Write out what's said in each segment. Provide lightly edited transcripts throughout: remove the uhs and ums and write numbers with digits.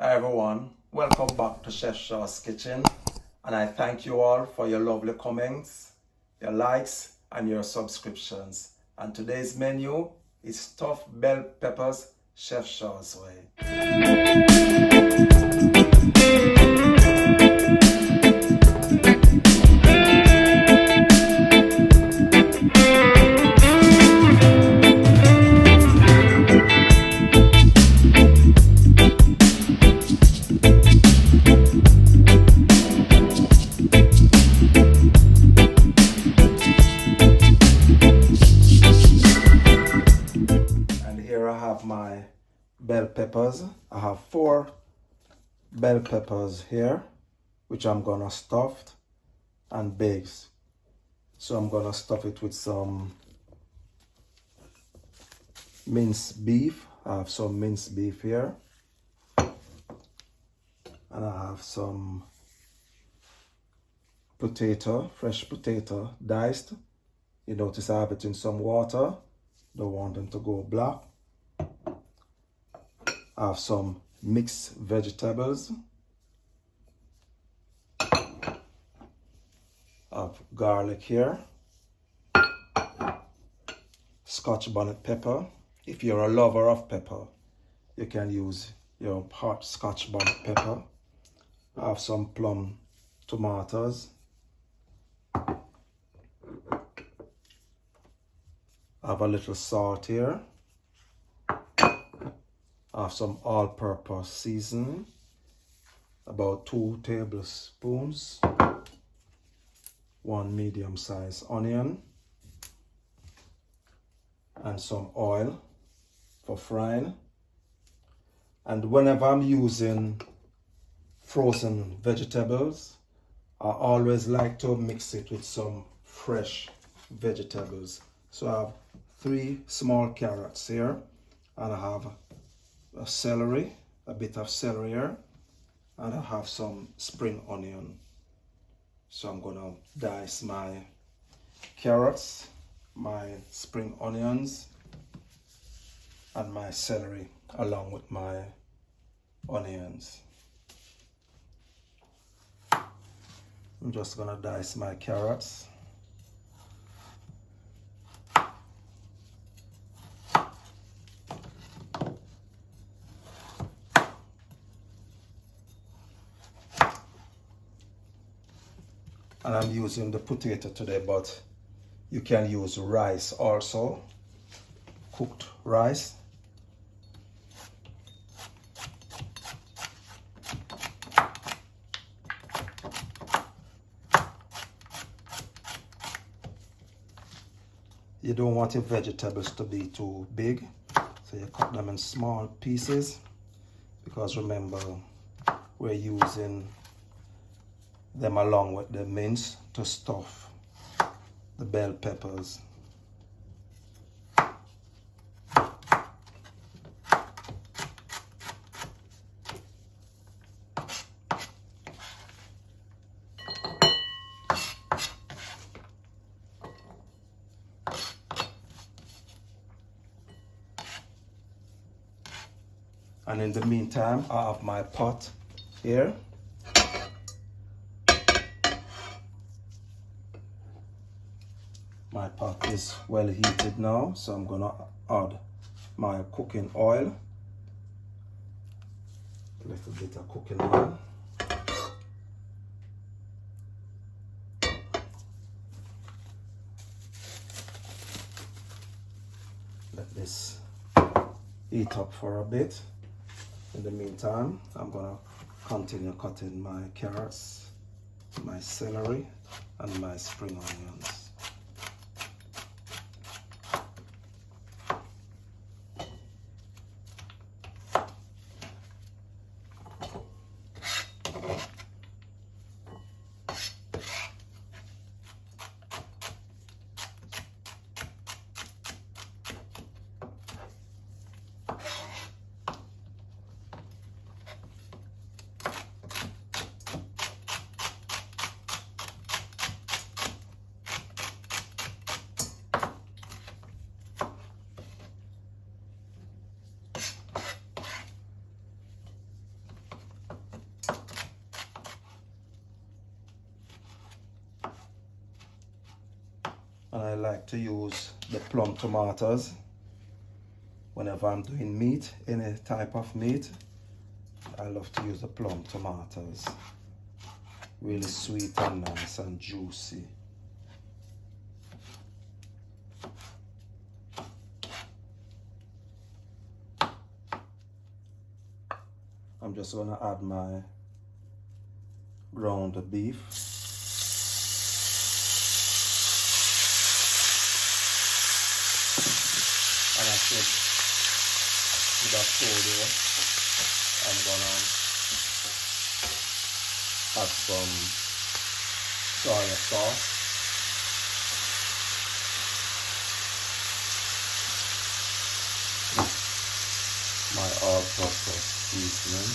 Hi everyone, welcome back to Chef Shaw's Kitchen, and I thank you all for your lovely comments, your likes and your subscriptions. And today's menu is stuffed bell peppers Chef Shaw's way. Here I have my bell peppers. I have 4 bell peppers here, which I'm gonna stuff and bake. So I'm gonna stuff it with some minced beef. I have some minced beef here, and I have some potato, fresh potato, diced. You notice I have it in some water. Don't want them to go black. I have some mixed vegetables. I have garlic here. Scotch bonnet pepper. If you're a lover of pepper, you can use your hot Scotch bonnet pepper. I have some plum tomatoes. I have a little salt here. I have some all-purpose seasoning, about 2 tablespoons, 1 medium-sized onion, and some oil for frying. And whenever I'm using frozen vegetables, I always like to mix it with some fresh vegetables. So I have 3 small carrots here, and I have a celery, a bit of celery here, and I have some spring onion. So I'm gonna dice my carrots, my spring onions, and my celery along with my onions. I'm just gonna dice my carrots. And I'm using the potato today, but you can use rice also, cooked rice. You don't want your vegetables to be too big, so you cut them in small pieces, because remember, we're using them along with the mince to stuff the bell peppers. And in the meantime, I have my pot here. My pot is well heated now, so I'm gonna add my cooking oil. A little bit of cooking oil. Let this heat up for a bit. In the meantime, I'm gonna continue cutting my carrots, my celery, and my spring onions. And I like to use the plum tomatoes whenever I'm doing meat, any type of meat. I love to use the plum tomatoes. Really sweet and nice and juicy. I'm just gonna add my ground beef. And I said, with that told you, I'm gonna add some soy sauce. My all-purpose seasoning.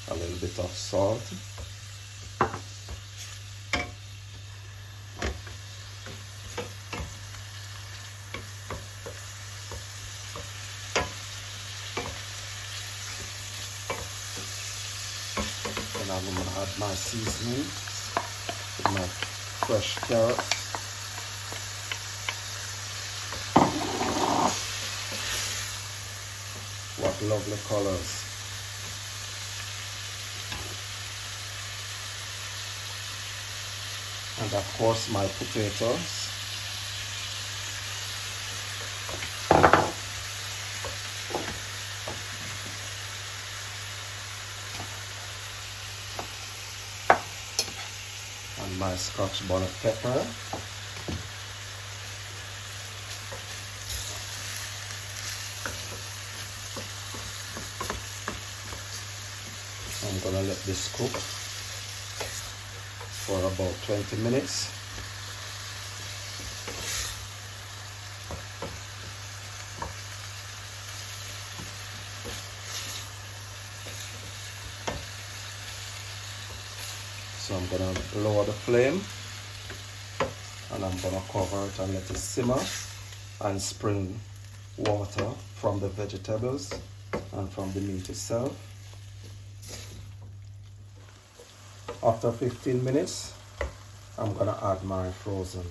A little bit of salt. And I'm going to add my seasoning with my fresh carrots. What lovely colors. And of course my potatoes. And my Scotch bonnet pepper. I'm gonna let this cook for about 20 minutes. So I'm gonna lower the flame and I'm gonna cover it and let it simmer and spring water from the vegetables and from the meat itself. After 15 minutes, I'm gonna add my frozen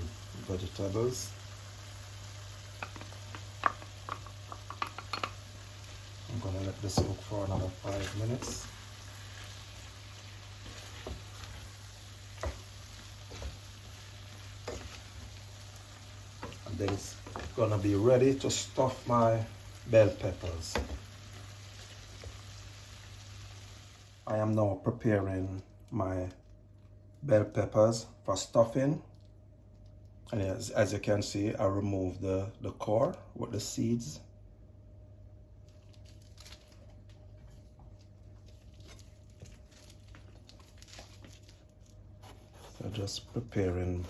vegetables. I'm gonna let this cook for another 5 minutes. And then it's gonna be ready to stuff my bell peppers. I am now preparing my bell peppers for stuffing, and as you can see, I removed the core with the seeds. So just preparing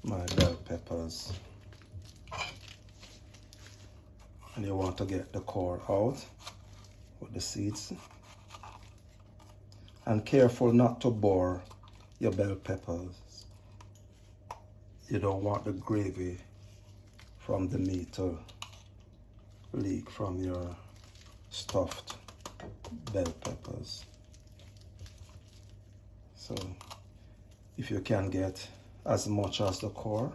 my bell peppers, and you want to get the core out with the seeds. And careful not to bore your bell peppers. You don't want the gravy from the meat to leak from your stuffed bell peppers. So if you can get as much as the core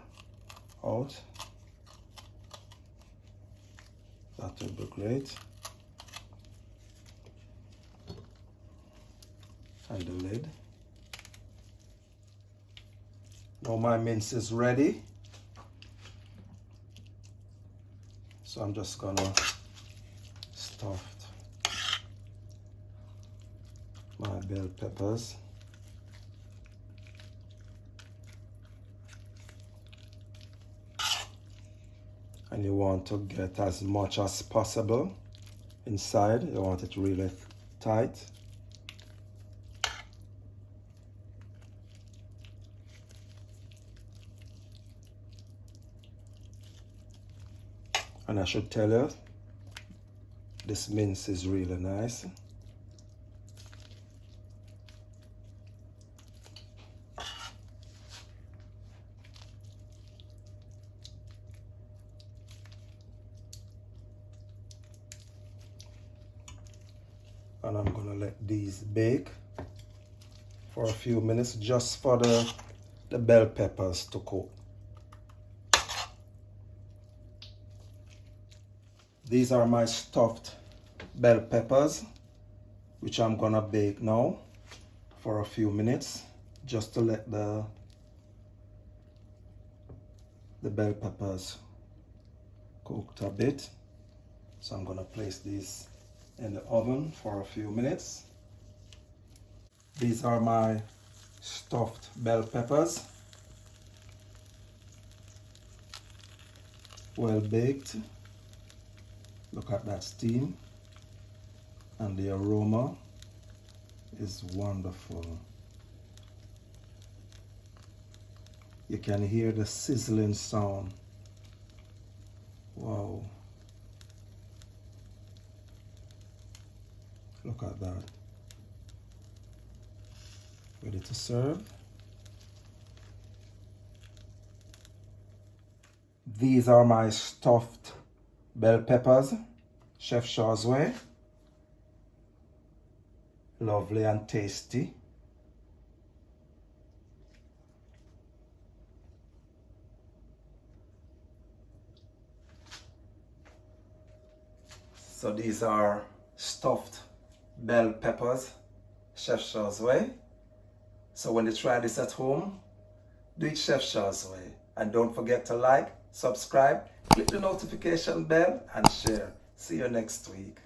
out, that would be great. And the lid. Now my mince is ready. So I'm just gonna stuff my bell peppers. And you want to get as much as possible inside. You want it really tight. And I should tell you, this mince is really nice. and I'm gonna let these bake for a few minutes just for the bell peppers to cook. These are my stuffed bell peppers, which I'm gonna bake now for a few minutes just to let the bell peppers cooked a bit. So I'm gonna place these in the oven for a few minutes. These are my stuffed bell peppers, well baked. Look at that steam, and the aroma is wonderful. You can hear the sizzling sound. Wow. Look at that. Ready to serve. These are my stuffed bell peppers, Chef Shaw's way. Lovely and tasty. So these are stuffed bell peppers, Chef Shaw's way. So when you try this at home, do it Chef Shaw's way. And don't forget to like, subscribe, click the notification bell, and share. See you next week.